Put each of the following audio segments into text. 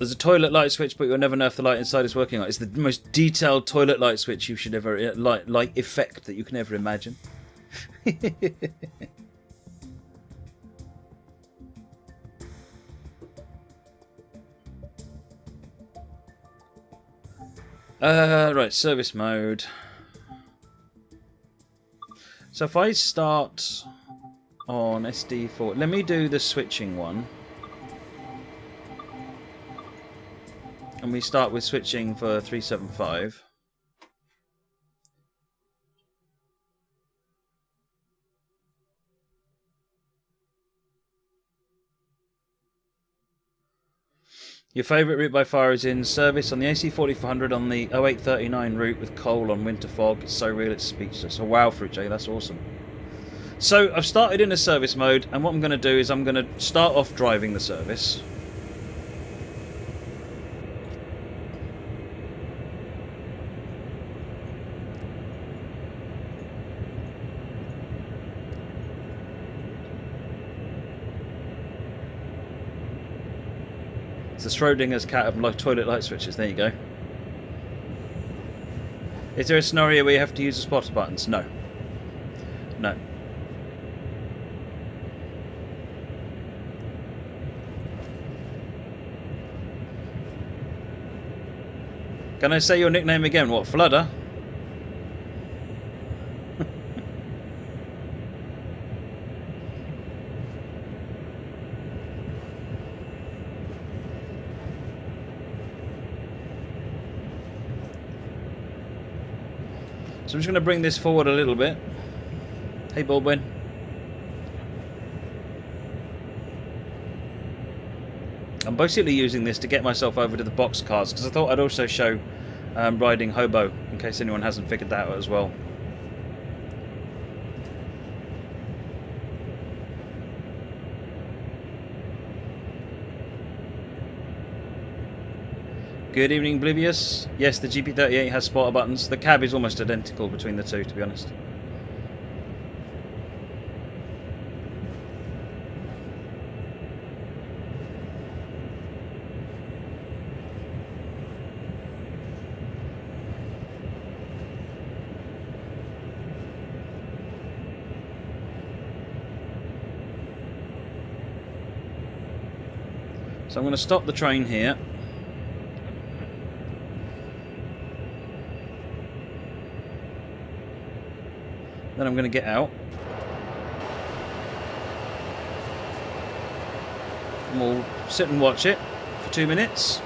There's a toilet light switch, but you'll never know if the light inside is working. It's the most detailed toilet light switch you should ever light effect that you can ever imagine. Right, service mode. So if I start on SD4, let me do the switching one. And we start with switching for 375. Your favourite route by far is in service on the AC 4400 on the 0839 route with coal on winter fog. It's so real, it's speechless. Oh wow, Fruit J, that's awesome. So I've started in a service mode, and what I'm going to do is I'm going to start off driving the service. It's the Schrodinger's cat of toilet light switches. There you go. Is there a scenario where you have to use the spotter buttons? No. No. Can I say your nickname again? What, Fludder? So I'm just going to bring this forward a little bit. Hey, Baldwin. I'm basically using this to get myself over to the box cars, because I thought I'd also show riding hobo, in case anyone hasn't figured that out as well. Good evening, Oblivious. Yes, the GP38 has spotter buttons. The cab is almost identical between the two, to be honest. So I'm going to stop the train here. Then I'm going to get out. And we'll sit and watch it for 2 minutes.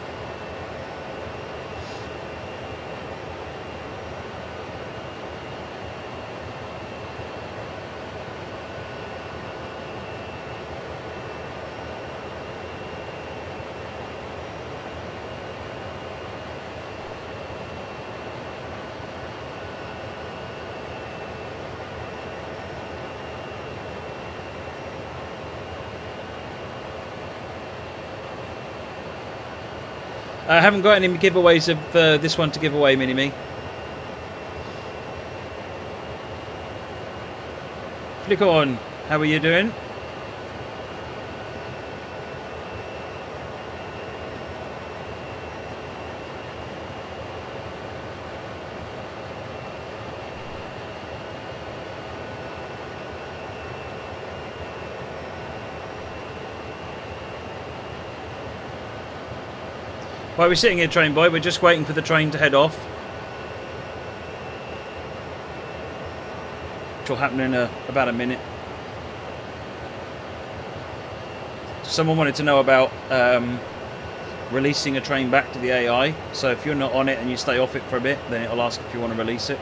I haven't got any giveaways of this one to give away, Mini-Me. Flick on, how are you doing? While we're sitting here, train boy, we're just waiting for the train to head off. Which will happen in about a minute. Someone wanted to know about releasing a train back to the AI. So if you're not on it and you stay off it for a bit, then it'll ask if you want to release it.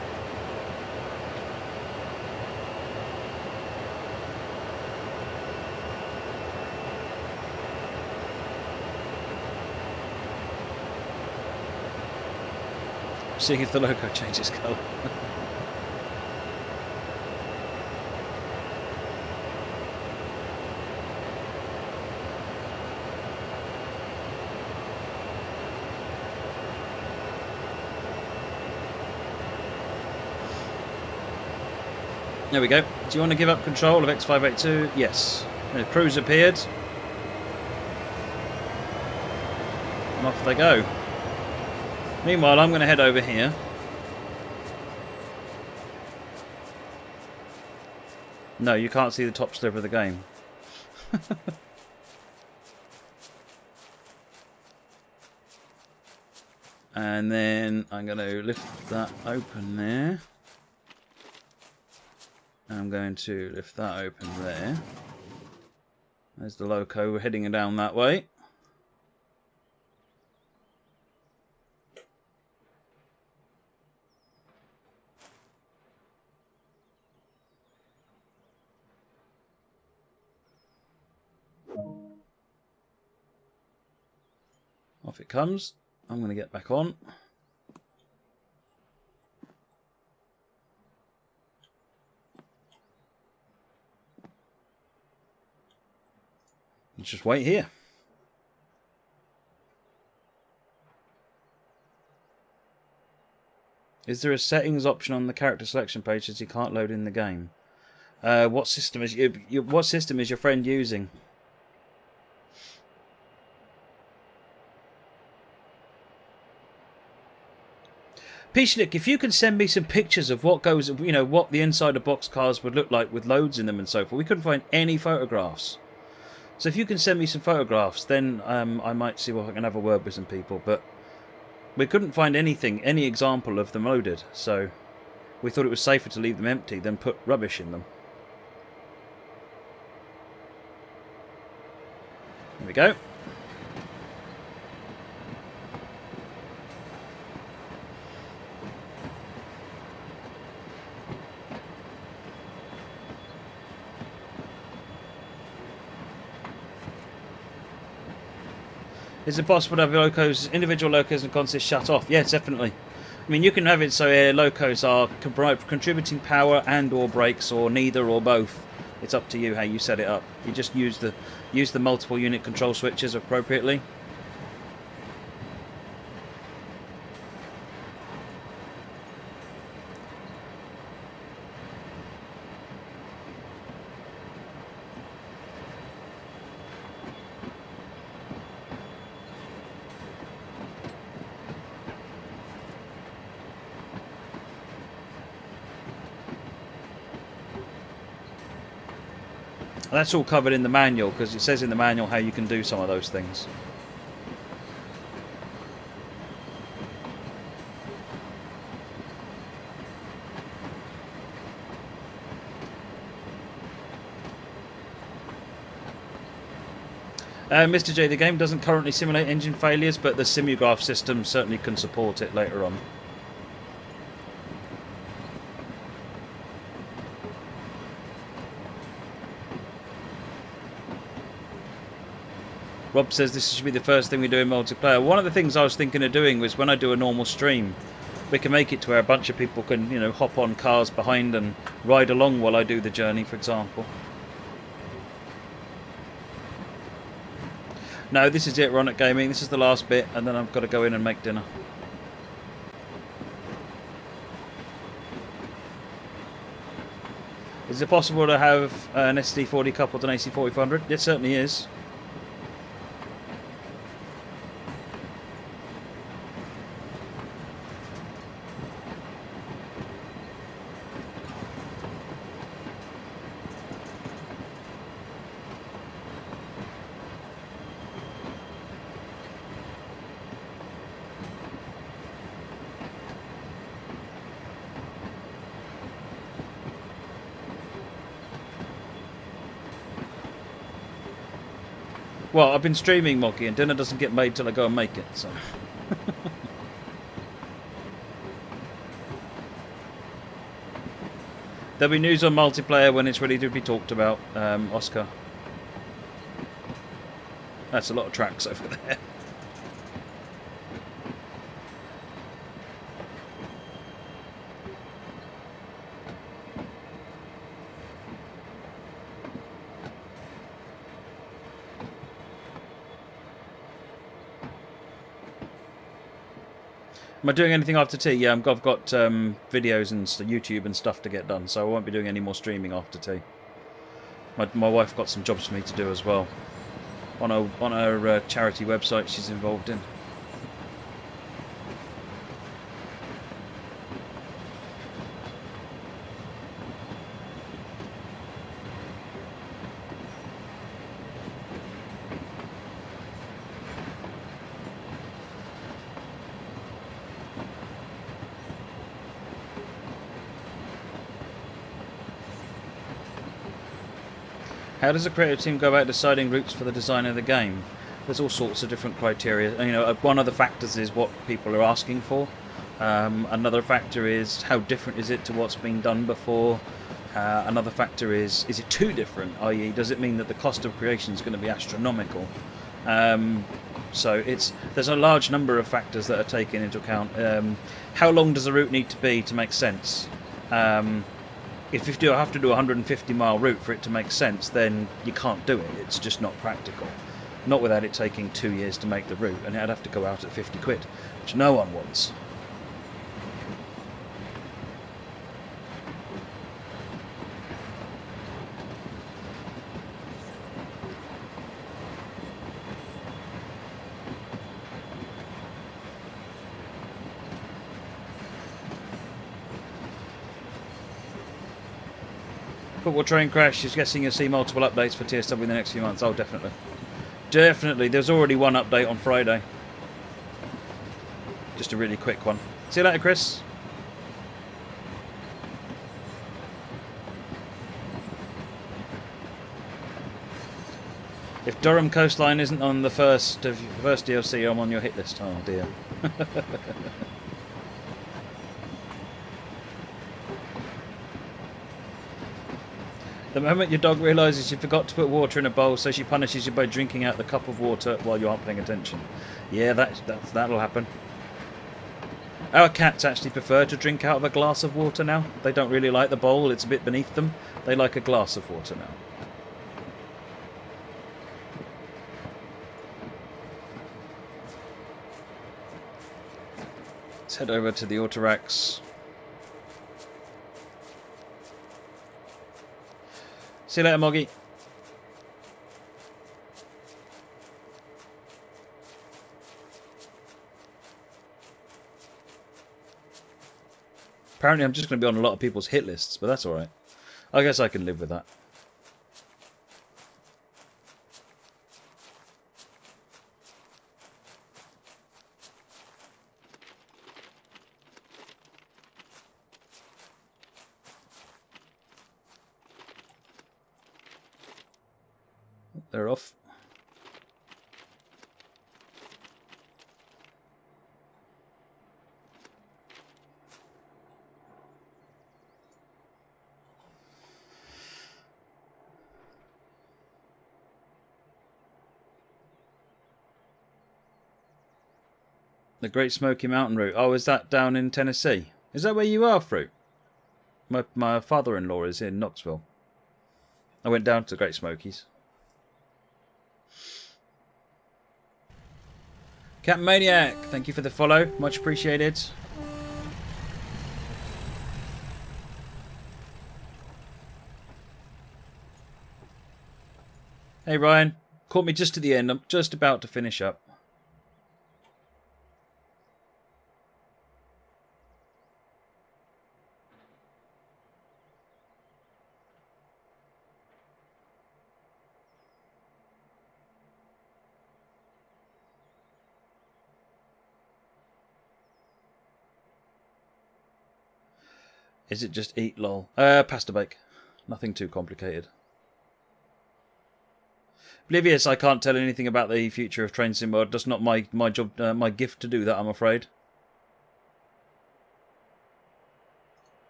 Seeing if the logo changes colour. There we go. Do you want to give up control of X582? Yes. The crew's appeared. And off they go. Meanwhile, I'm going to head over here. No, you can't see the top sliver of the game. And then I'm going to lift that open there. I'm going to lift that open there. There's the loco. We're heading down that way. Off it comes. I'm going to get back on. And just wait here. Is there a settings option on the character selection page as you can't load in the game? What system is your friend using? Peachlick, if you can send me some pictures of what goes, what the inside of boxcars would look like with loads in them and so forth. We couldn't find any photographs. So if you can send me some photographs, then I might see if I can have a word with some people. But we couldn't find anything, any example of them loaded. So we thought it was safer to leave them empty than put rubbish in them. There we go. Is it possible to have locos, individual locos and consists shut off? Yes, definitely. I mean, you can have it so locos are contributing power and or brakes, or neither or both. It's up to you how you set it up. You just use the multiple unit control switches appropriately. That's all covered in the manual, because it says in the manual how you can do some of those things. Mr. J, the game doesn't currently simulate engine failures, but the simulgraph system certainly can support it later on. Rob says this should be the first thing we do in multiplayer. One of the things I was thinking of doing was when I do a normal stream, we can make it to where a bunch of people can, hop on cars behind and ride along while I do the journey, for example. No, this is it, Ron at Gaming. This is the last bit, and then I've got to go in and make dinner. Is it possible to have an SD40 coupled to an AC4500? It certainly is. Well, I've been streaming, Mocky, and dinner doesn't get made till I go and make it, so... There'll be news on multiplayer when it's ready to be talked about, Oscar. That's a lot of tracks over there. Am I doing anything after tea? Yeah, I've got videos and YouTube and stuff to get done, so I won't be doing any more streaming after tea. My wife got some jobs for me to do as well on her charity website she's involved in. How does the creative team go about deciding routes for the design of the game? There's all sorts of different criteria. You know, one of the factors is what people are asking for. Another factor is how different is it to what's been done before. Another factor is it too different? I.e., does it mean that the cost of creation is going to be astronomical? So there's a large number of factors that are taken into account. How long does a route need to be to make sense? If you have to do a 150-mile route for it to make sense, then you can't do it. It's just not practical. Not without it taking 2 years to make the route, and it'd have to go out at 50 quid, which no one wants. Football train crash. She's guessing you'll see multiple updates for TSW in the next few months. Oh, definitely. Definitely. There's already one update on Friday. Just a really quick one. See you later, Chris. If Durham Coastline isn't on the first DLC, I'm on your hit list. Oh, dear. The moment your dog realises you forgot to put water in a bowl, so she punishes you by drinking out the cup of water while you aren't paying attention. Yeah, that'll happen. Our cats actually prefer to drink out of a glass of water now. They don't really like the bowl, it's a bit beneath them. They like a glass of water now. Let's head over to the Autoracks. See you later, Moggy. Apparently I'm just going to be on a lot of people's hit lists, but that's alright. I guess I can live with that. They're off. The Great Smoky Mountain route. Oh, is that down in Tennessee? Is that where you are, Fruit? My father-in-law is in Knoxville. I went down to the Great Smokies. Captain Maniac, thank you for the follow. Much appreciated. Hey, Ryan. Caught me just at the end. I'm just about to finish up. Is it just eat lol? Pasta bake. Nothing too complicated. Oblivious, I can't tell anything about the future of Train Sim World. That's not my job, my gift to do that, I'm afraid.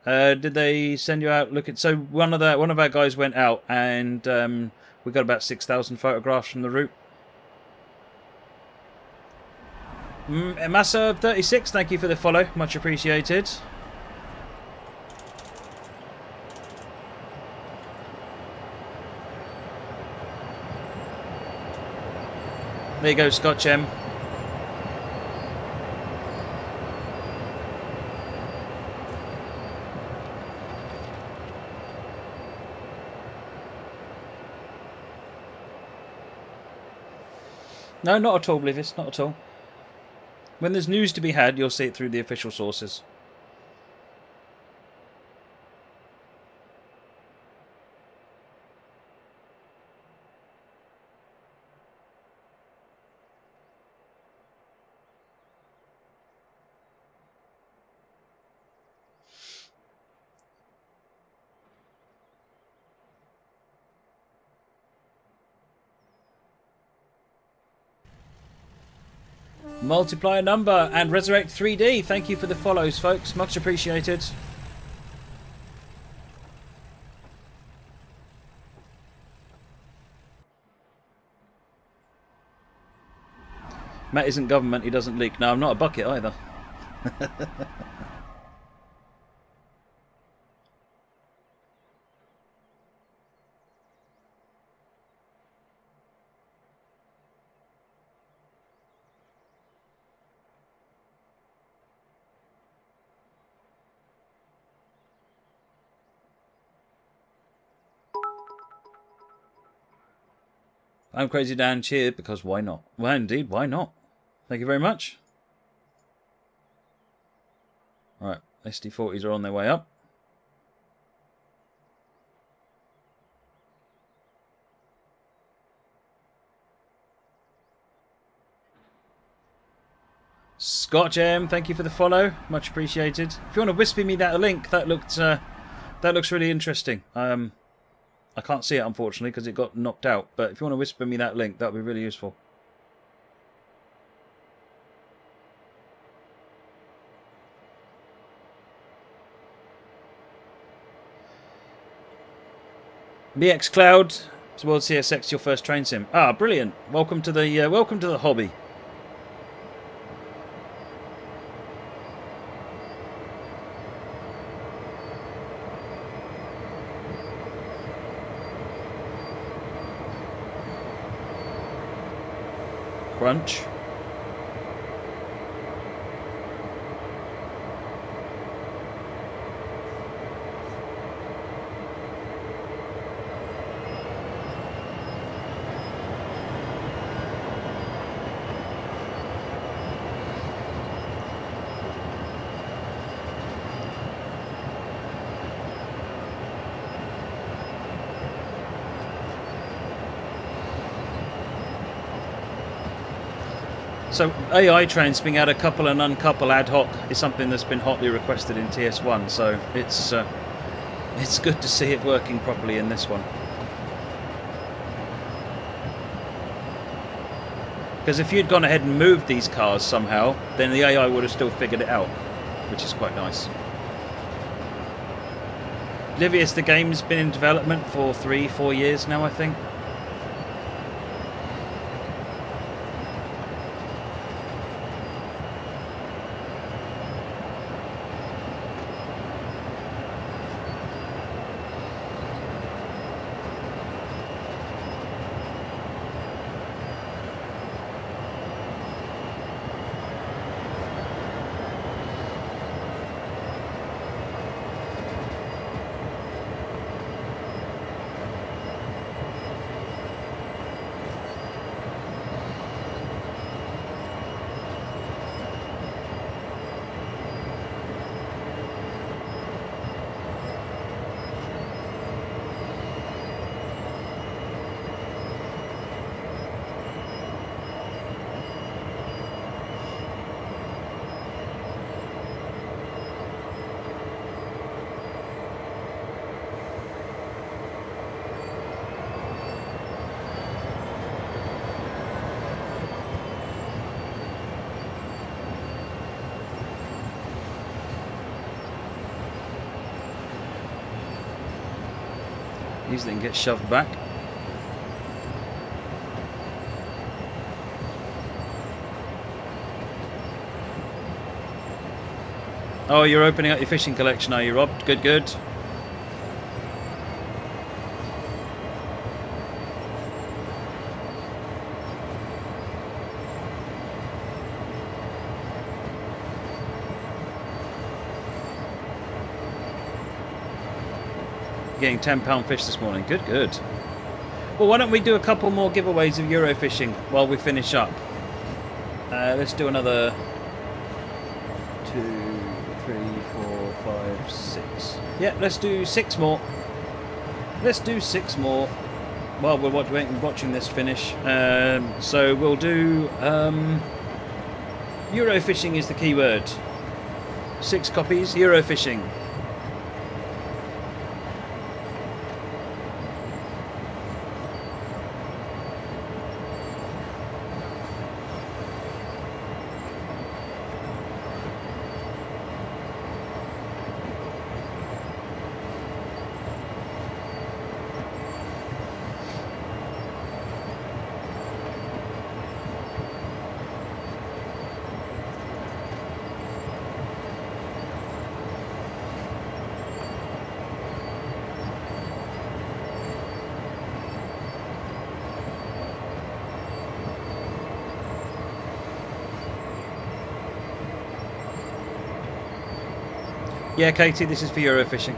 Did they send you out? Look at so one of our guys went out and we got about 6,000 photographs from the route. Massa36, thank you for the follow. Much appreciated. There you go, Scotch M. No, not at all, Blivis, not at all. When there's news to be had, you'll see it through the official sources. Multiplier number and Resurrect 3D. Thank you for the follows, folks. Much appreciated. Matt isn't government, he doesn't leak. No, I'm not a bucket either. I'm Crazy Dan, cheered because why not? Well, indeed, why not? Thank you very much. Right, SD40s are on their way up. Scotch M, thank you for the follow, much appreciated. If you want to whisper me that link, that looks really interesting. I can't see it unfortunately because it got knocked out. But if you want to whisper me that link, that would be really useful. BX Cloud, World CSX, your first train sim. Ah, brilliant! Welcome to the hobby. Crunch. So AI trains being able to couple and uncouple ad hoc is something that's been hotly requested in TS1. So it's good to see it working properly in this one. Because if you'd gone ahead and moved these cars somehow, then the AI would have still figured it out, which is quite nice. Livius, the game's been in development for 3-4 years now, I think. These then get shoved back. Oh, you're opening up your fishing collection, are you, Rob? Good, good. Getting £10 fish this morning. Good, good. Well, why don't we do a couple more giveaways of Euro fishing while we finish up? Let's do another 2, 3, 4, 5, 6. Yeah, let's do 6 more. Let's do 6 more while we're watching this finish. So we'll do Euro fishing is the key word. 6 copies, Euro fishing. Yeah, Katie, this is for Eurofishing.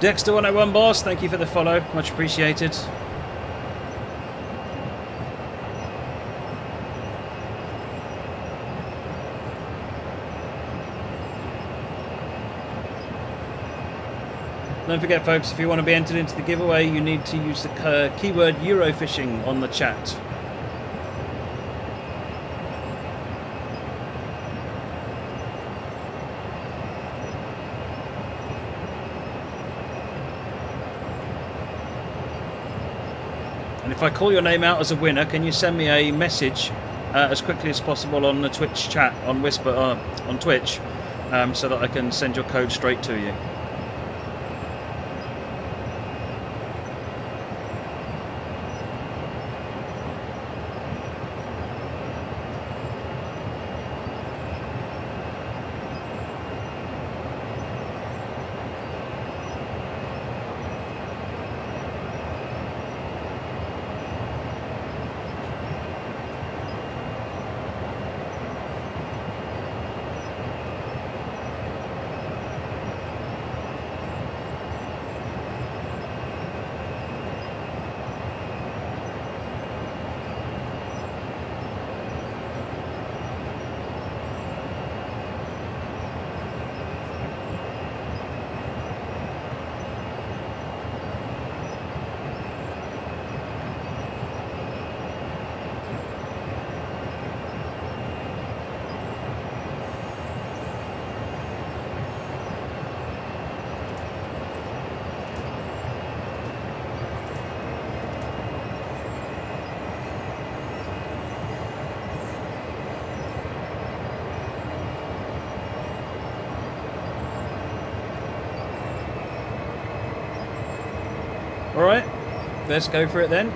Dexter101 Boss, thank you for the follow, much appreciated. Don't forget, folks, if you want to be entered into the giveaway, you need to use the keyword Eurofishing on the chat. And if I call your name out as a winner, can you send me a message as quickly as possible on the Twitch chat, on Whisper, on Twitch, so that I can send your code straight to you. Alright, let's go for it then.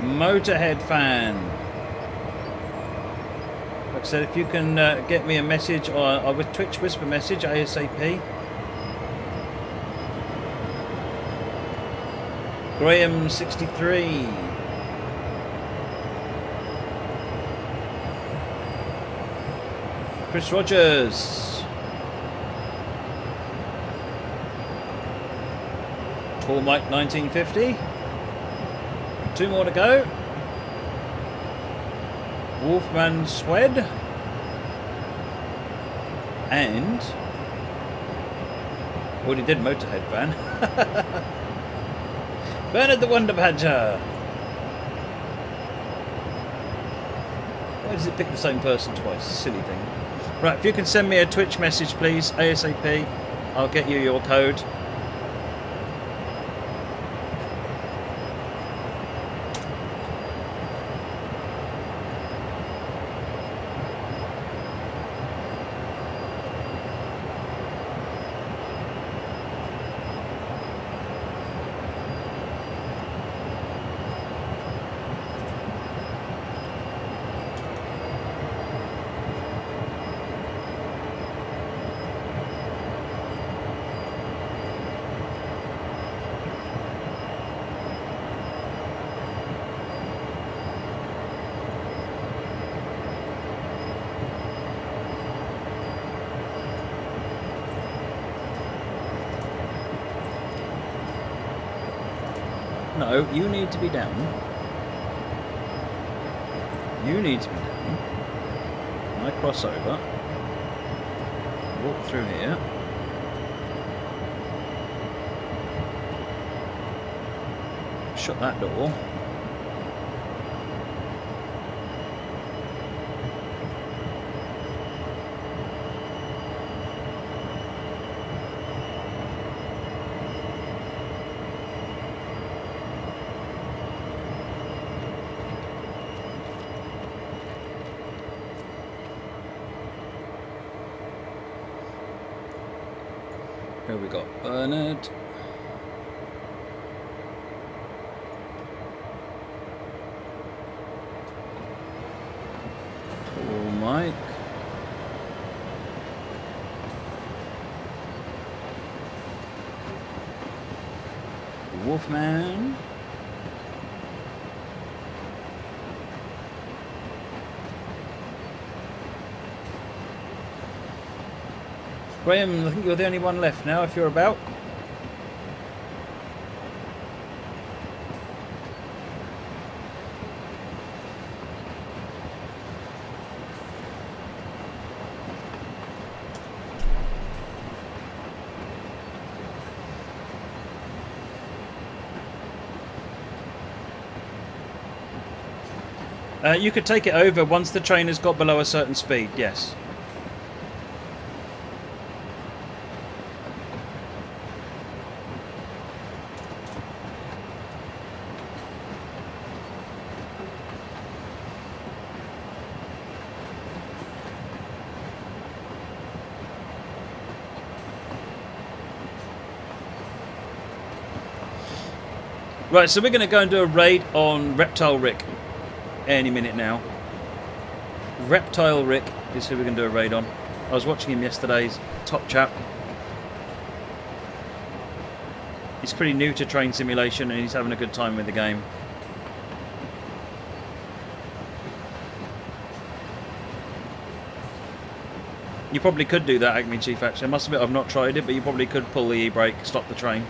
Motorhead fan. Like I said, if you can get me a message or with Twitch Whisper message ASAP. Graham63. Chris Rogers. Paul Mike 1950. 2 more to go. Wolfman Swed. And already did Motorhead fan. Bernard the Wonder Badger. Why does it pick the same person twice? Silly thing. Right, if you can send me a Twitch message please, ASAP, I'll get you your code. No, you need to be down. You need to be down. I cross over. Walk through here. Shut that door. Here we got Bernard. Paul Mike. Wolfman. Graham, I think you're the only one left now, if you're about. You could take it over once the train has got below a certain speed, yes. Right, so we're going to go and do a raid on Reptile Rick any minute now. Reptile Rick is who we're going to do a raid on. I was watching him yesterday's top chap. He's pretty new to train simulation and he's having a good time with the game. You probably could do that, Acme Chief, actually. I must admit I've not tried it, but you probably could pull the e-brake, stop the train.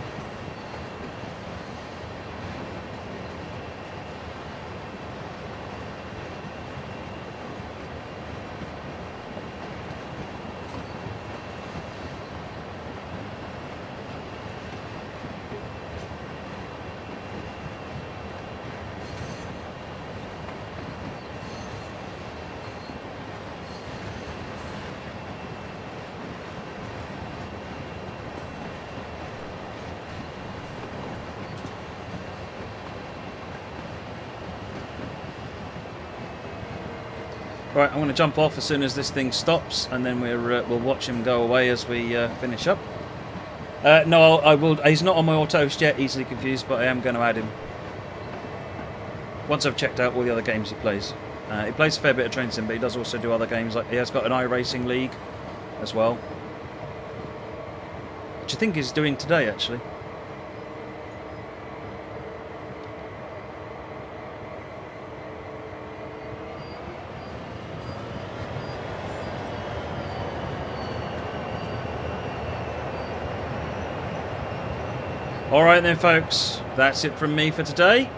Right, I'm going to jump off as soon as this thing stops, and then we'll watch him go away as we finish up. No, I will. He's not on my autos yet, easily confused, but I am going to add him once I've checked out all the other games he plays. He plays a fair bit of train sim, but he does also do other games. Like he has got an iRacing League as well, which I think he's doing today, actually. Alright then folks, that's it from me for today.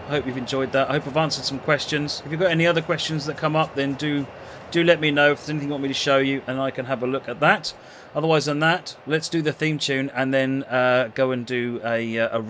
I hope you've enjoyed that. I hope I've answered some questions. If you've got any other questions that come up, then do let me know if there's anything you want me to show you and I can have a look at that. Otherwise than that, let's do the theme tune and then go and do a